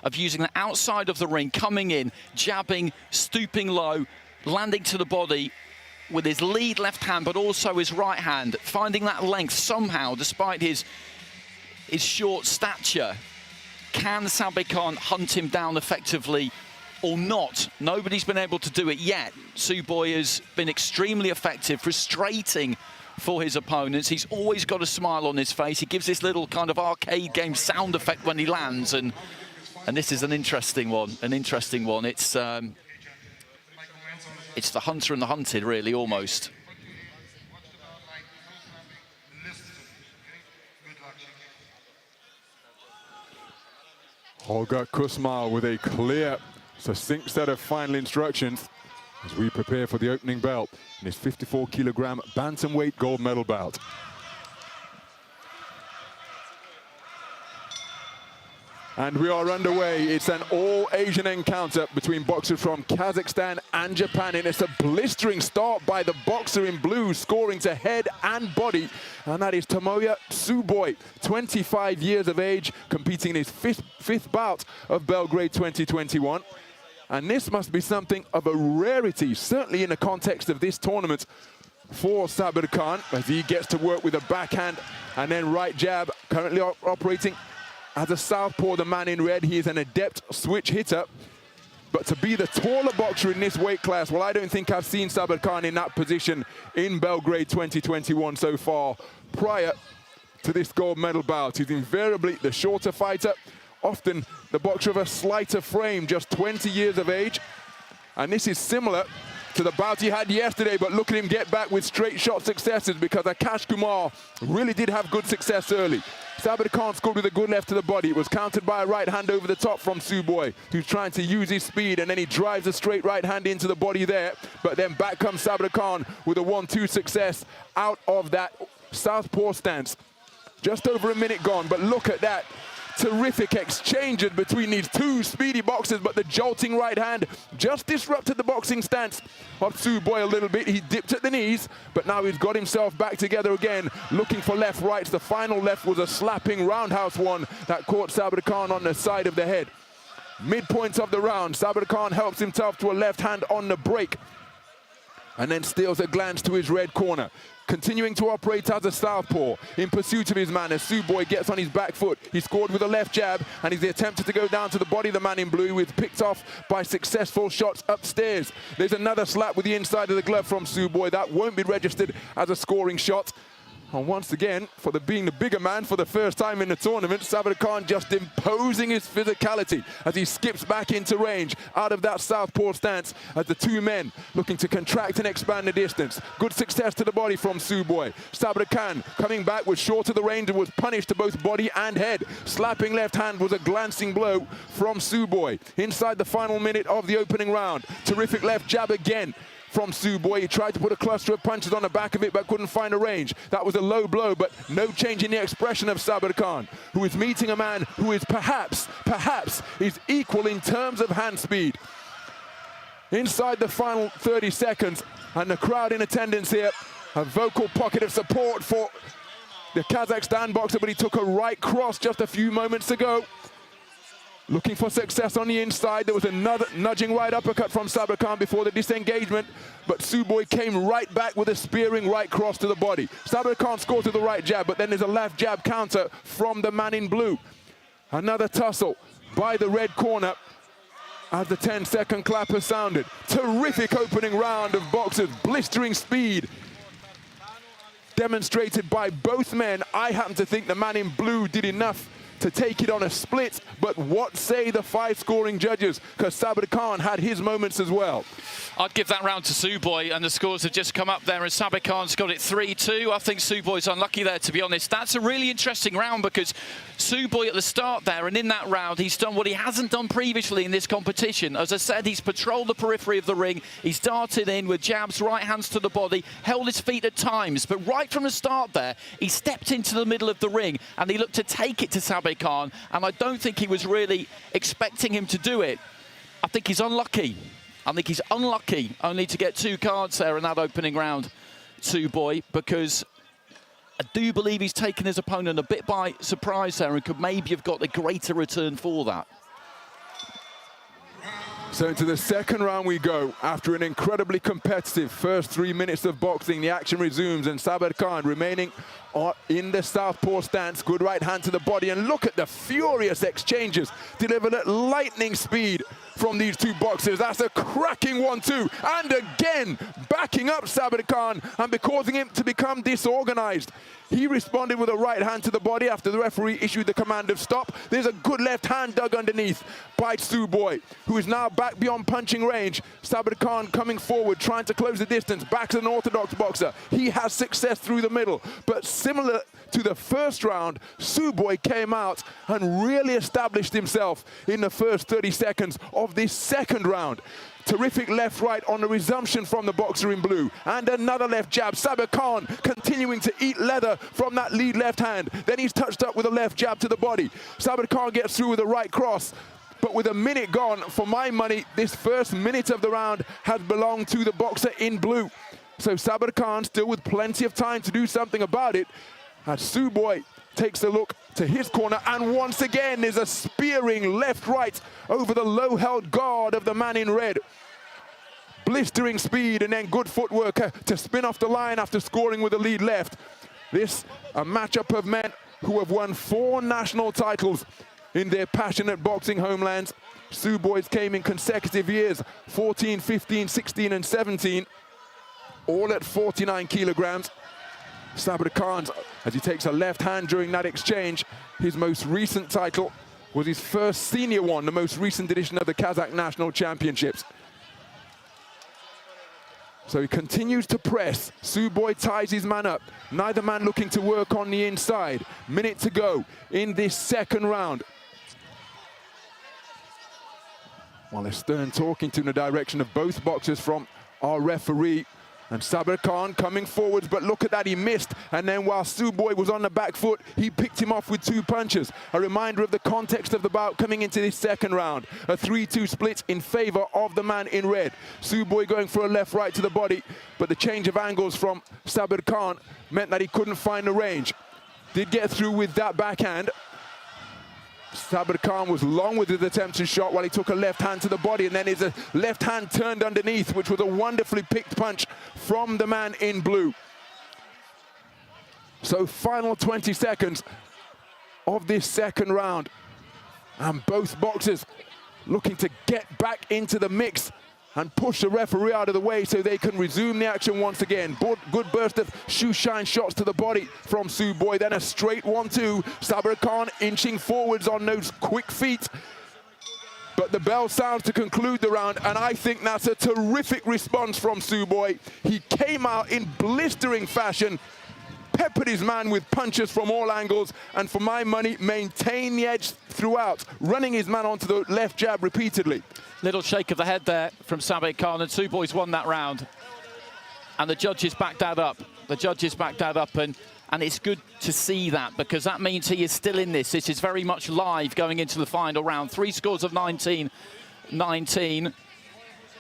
of using the outside of the ring, coming in, jabbing, stooping low, landing to the body with his lead left hand, but also his right hand, finding that length somehow, despite his short stature. Can Sabyrkhan hunt him down effectively or not? Nobody's been able to do it yet. Tsuboi has been extremely effective, frustrating for his opponents. He's always got a smile on his face. He gives this little kind of arcade game sound effect when he lands, and this is an interesting one. It's the hunter and the hunted, really, almost. Holger Kusmal with a clear, succinct set of final instructions as we prepare for the opening belt in his 54-kilogram bantamweight gold medal bout. And we are underway. It's an all-Asian encounter between boxers from Kazakhstan and Japan. And it's a blistering start by the boxer in blue, scoring to head and body. And that is Tomoya Tsuboi, 25 years of age, competing in his fifth bout of Belgrade 2021. And this must be something of a rarity, certainly in the context of this tournament for Sabyrkhan, as he gets to work with a backhand and then right jab, currently operating as a southpaw, the man in red. He is an adept switch hitter. But to be the taller boxer in this weight class, well, I don't think I've seen Sabyrkhan in that position in Belgrade 2021 so far. Prior to this gold medal bout, he's invariably the shorter fighter, often the boxer of a slighter frame, just 20 years of age. And this is similar to the bout he had yesterday, but look at him get back with straight shot successes, because Akash Kumar really did have good success early. Sabyrkhan scored with a good left to the body. It was countered by a right hand over the top from Tsuboi, who's trying to use his speed, and then he drives a straight right hand into the body there. But then back comes Sabyrkhan with a 1-2 success out of that southpaw stance. Just over a minute gone, but look at that. Terrific exchange between these two speedy boxers, but the jolting right hand just disrupted the boxing stance of Tsuboi a little bit. He dipped at the knees, but now he's got himself back together again, looking for left rights. The final left was a slapping roundhouse one that caught Sabyrkhan on the side of the head. Midpoint of the round, Sabyrkhan helps himself to a left hand on the break, and then steals a glance to his red corner. Continuing to operate as a southpaw in pursuit of his man as Tsuboi gets on his back foot. He scored with a left jab, and he's attempted to go down to the body of the man in blue, who is picked off by successful shots upstairs. There's another slap with the inside of the glove from Tsuboi. That won't be registered as a scoring shot. And once again, for being the bigger man for the first time in the tournament, Sabyrkhan just imposing his physicality as he skips back into range out of that southpaw stance, as the two men looking to contract and expand the distance. Good success to the body from Tsuboi. Sabyrkhan coming back was short of the range and was punished to both body and head. Slapping left hand was a glancing blow from Tsuboi. Inside the final minute of the opening round, terrific left jab again from Tsuboi. He tried to put a cluster of punches on the back of it, but couldn't find a range. That was a low blow, but no change in the expression of Sabyrkhan, who is meeting a man who is perhaps is equal in terms of hand speed. Inside the final 30 seconds, and the crowd in attendance here, a vocal pocket of support for the Kazakhstan boxer, but he took a right cross just a few moments ago. Looking for success on the inside. There was another nudging right uppercut from Sabyrkhan before the disengagement, but Tsuboi came right back with a spearing right cross to the body. Sabyrkhan scored to the right jab, but then there's a left jab counter from the man in blue. Another tussle by the red corner as the 10-second clapper sounded. Terrific opening round of boxers, blistering speed demonstrated by both men. I happen to think the man in blue did enough to take it on a split, but what say the 5 scoring judges? Because Sabyrkhan had his moments as well. I'd give that round to Tsuboi, and the scores have just come up there, and Sabyrkhan's got it 3-2. I think Tsuboi's unlucky there, to be honest. That's a really interesting round, because Tsuboi at the start there, and in that round, he's done what he hasn't done previously in this competition. As I said, he's patrolled the periphery of the ring. He's darted in with jabs, right hands to the body, held his feet at times, but right from the start there, he stepped into the middle of the ring, and he looked to take it to Sabyrkhan, and I don't think he was really expecting him to do it. I think he's unlucky. I think he's unlucky only to get 2 cards there in that opening round, Tsuboi, because I do believe he's taken his opponent a bit by surprise there and could maybe have got a greater return for that. So into the second round we go. After an incredibly competitive first 3 minutes of boxing, the action resumes, and Sabyrkhan remaining in the southpaw stance. Good right hand to the body, and look at the furious exchanges delivered at lightning speed from these two boxers. That's a cracking 1-2, and again backing up Sabyrkhan and causing him to become disorganized. He responded with a right hand to the body after the referee issued the command of stop. There's a good left hand dug underneath by Tsuboi, who is now back beyond punching range. Sabyrkhan coming forward, trying to close the distance, back to an orthodox boxer. He has success through the middle, but similar to the first round, Tsuboi came out and really established himself in the first 30 seconds of this second round. Terrific left-right on the resumption from the boxer in blue. And another left jab. Sabyrkhan continuing to eat leather from that lead left hand. Then he's touched up with a left jab to the body. Sabyrkhan gets through with a right cross. But with a minute gone, for my money, this first minute of the round has belonged to the boxer in blue. So Sabyrkhan still with plenty of time to do something about it, as Tsuboi takes a look to his corner, and once again there's a spearing left-right over the low-held guard of the man in red. Blistering speed and then good footwork to spin off the line after scoring with a lead left. This a matchup of men who have won 4 national titles in their passionate boxing homelands. Tsuboi's came in consecutive years, 14, 15, 16 and 17, all at 49 kilograms. Sabyrkhan, as he takes a left hand during that exchange, his most recent title was his first senior one, the most recent edition of the Kazakh National Championships. So he continues to press. Tsuboi ties his man up. Neither man looking to work on the inside. Minute to go in this second round. Well, there's stern talking to in the direction of both boxers from our referee. And Sabyrkhan coming forwards, but look at that, he missed. And then while Tsuboi was on the back foot, he picked him off with 2 punches. A reminder of the context of the bout coming into this second round. A 3-2 split in favor of the man in red. Tsuboi going for a left-right to the body, but the change of angles from Sabyrkhan meant that he couldn't find the range. Did get through with that backhand. Sabyrkhan was long with his attempted shot while he took a left hand to the body, and then his left hand turned underneath, which was a wonderfully picked punch from the man in blue. So final 20 seconds of this second round, and both boxers looking to get back into the mix and push the referee out of the way so they can resume the action once again. Good burst of shoe shine shots to the body from Tsuboi, then a straight 1-2. Sabyrkhan inching forwards on those quick feet. But the bell sounds to conclude the round, and I think that's a terrific response from Tsuboi. He came out in blistering fashion, peppered his man with punches from all angles, and for my money, maintained the edge throughout, running his man onto the left jab repeatedly. Little shake of the head there from Sabyrkhan, and Tsuboi's won that round. And the judges backed that up. The judges backed that up, and it's good to see that, because that means he is still in this. This is very much live going into the final round. 3 scores of 19-19,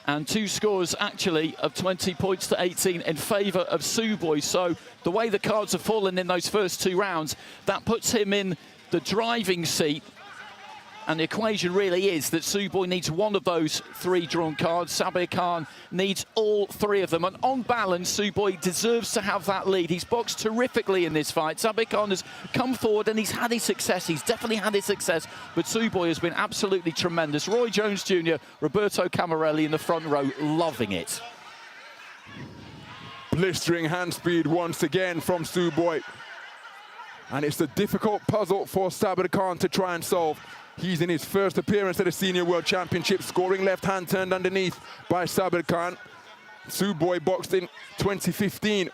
and 2 scores actually of 20 points to 18 in favor of Tsuboi. So the way the cards have fallen in those first 2 rounds, that puts him in the driving seat. And the equation really is that Tsuboi needs one of those 3 drawn cards. Sabyrkhan needs all 3 of them. And on balance, Tsuboi deserves to have that lead. He's boxed terrifically in this fight. Sabyrkhan has come forward and he's had his success. He's definitely had his success. But Tsuboi has been absolutely tremendous. Roy Jones Jr., Roberto Camarelli in the front row, loving it. Blistering hand speed once again from Tsuboi. And it's a difficult puzzle for Sabyrkhan to try and solve. He's in his first appearance at a Senior World Championship, scoring left hand turned underneath by Sabyrkhan. Tsuboi boxed in 2015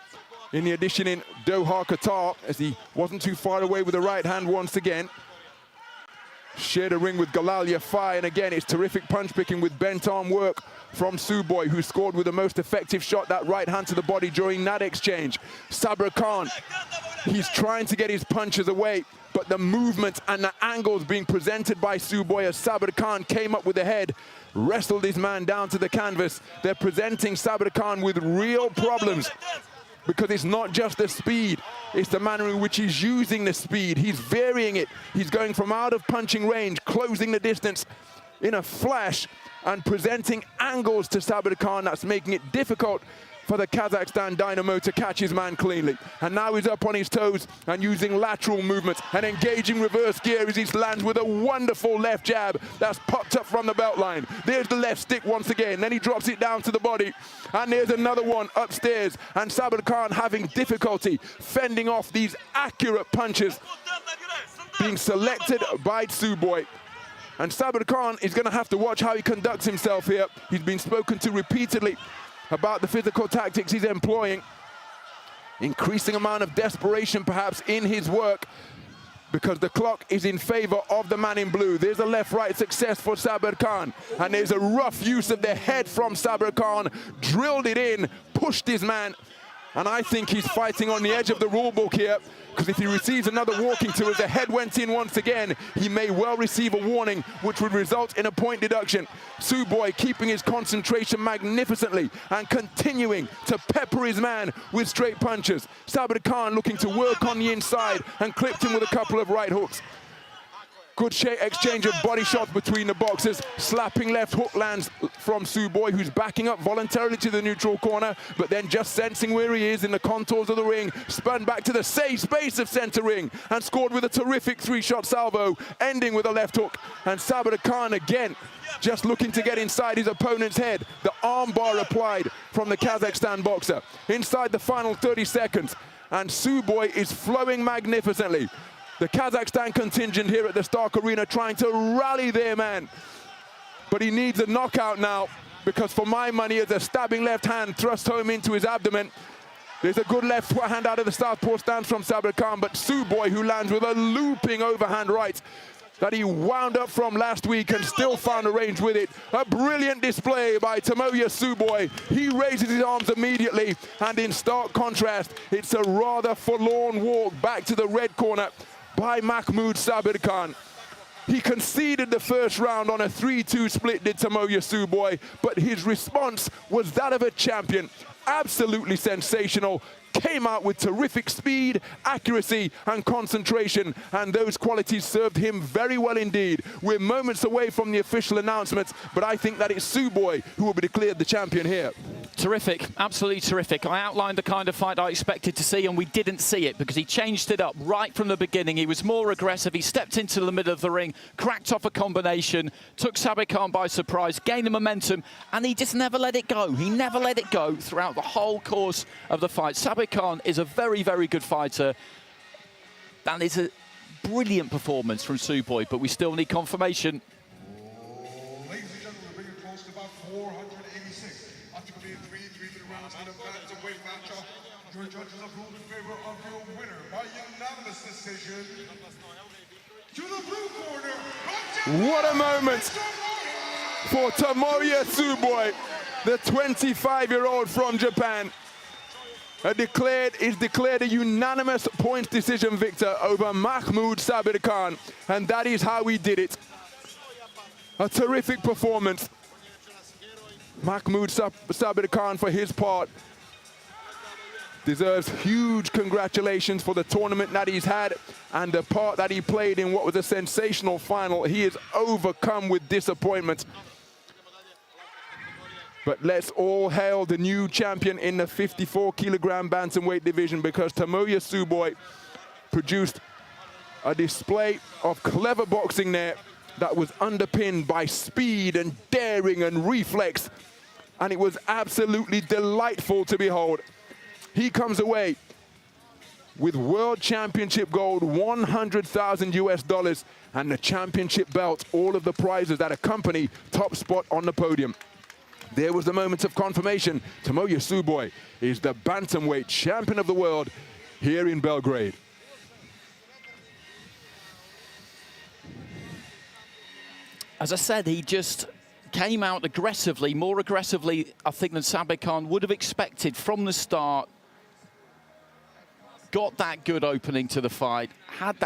in the edition in Doha, Qatar, as he wasn't too far away with the right hand once again. Shared a ring with Galal Yafai, and again it's terrific punch picking with bent arm work from Tsuboi, who scored with the most effective shot, that right hand to the body during that exchange. Sabyrkhan, he's trying to get his punches away, but the movement and the angles being presented by Tsuboi as Sabyrkhan came up with the head, wrestled his man down to the canvas. They're presenting Sabyrkhan with real problems, because it's not just the speed, it's the manner in which he's using the speed. He's varying it. He's going from out of punching range, closing the distance, in a flash and presenting angles to Sabyrkhan that's making it difficult for the Kazakhstan Dynamo to catch his man cleanly. And now he's up on his toes and using lateral movements and engaging reverse gear as he lands with a wonderful left jab that's popped up from the belt line. There's the left stick once again, then he drops it down to the body. And there's another one upstairs, and Sabyrkhan having difficulty fending off these accurate punches being selected by Tsuboi. And Sabyrkhan is going to have to watch how he conducts himself here. He's been spoken to repeatedly about the physical tactics he's employing. Increasing amount of desperation perhaps in his work because the clock is in favor of the man in blue. There's a left-right success for Sabyrkhan, and there's a rough use of the head from Sabyrkhan, drilled it in, pushed his man, and I think he's fighting on the edge of the rule book here, because if he receives another walking to as the head went in once again, he may well receive a warning, which would result in a point deduction. Tsuboi keeping his concentration magnificently and continuing to pepper his man with straight punches. Sabyrkhan looking to work on the inside and clipped him with a couple of right hooks. Good exchange of body shots between the boxers. Slapping left hook lands from Tsuboi, who's backing up voluntarily to the neutral corner, but then just sensing where he is in the contours of the ring, spun back to the safe space of center ring and scored with a terrific three-shot salvo, ending with a left hook. And Sabyrkhan again, just looking to get inside his opponent's head. The arm bar applied from the Kazakhstan boxer. Inside the final 30 seconds, and Tsuboi is flowing magnificently. The Kazakhstan contingent here at the Stark Arena trying to rally their man. But he needs a knockout now, because for my money, as a stabbing left hand thrust home into his abdomen. There's a good left hand out of the southpaw stance from Sabyrkhan, but Tsuboi, who lands with a looping overhand right that he wound up from last week and still found a range with it. A brilliant display by Tomoya Tsuboi. He raises his arms immediately, and in stark contrast, it's a rather forlorn walk back to the red corner by Makhmud Sabyrkhan. He conceded the first round on a 3-2 split, did Tomoya Tsuboi, but his response was that of a champion. Absolutely sensational. Came out with terrific speed, accuracy, and concentration, and those qualities served him very well indeed. We're moments away from the official announcements, but I think that it's Tsuboi who will be declared the champion here. Terrific, absolutely terrific. I outlined the kind of fight I expected to see, and we didn't see it because he changed it up right from the beginning. He was more aggressive. He stepped into the middle of the ring, cracked off a combination, took Sabyrkhan by surprise, gained the momentum, and he just never let it go. He never let it go throughout the whole course of the fight. Sabyrkhan is a very, very good fighter. That is a brilliant performance from Tsuboi, but we still need confirmation. Ladies and gentlemen, we're bringing close to about 486. After being 3 rounds in a bantamweight matchup, your judges have ruled in favor of your winner by unanimous decision. To the blue corner, What a moment for Tomoya Tsuboi, the 25-year-old from Japan. Is declared a unanimous points decision victor over Makhmud Sabyrkhan, and that is how he did it. A terrific performance. Makhmud Sabyrkhan, for his part, deserves huge congratulations for the tournament that he's had and the part that he played in what was a sensational final. He is overcome with disappointment. But let's all hail the new champion in the 54-kilogram bantamweight division, because Tomoya Tsuboi produced a display of clever boxing there that was underpinned by speed and daring and reflex, and it was absolutely delightful to behold. He comes away with World Championship gold, 100,000 US, and the championship belt, all of the prizes that accompany top spot on the podium. There was the moment of confirmation. Tomoya Tsuboi is the bantamweight champion of the world here in Belgrade. As I said, he just came out aggressively, more aggressively, I think, than Sabyrkhan would have expected from the start. Got that good opening to the fight, had that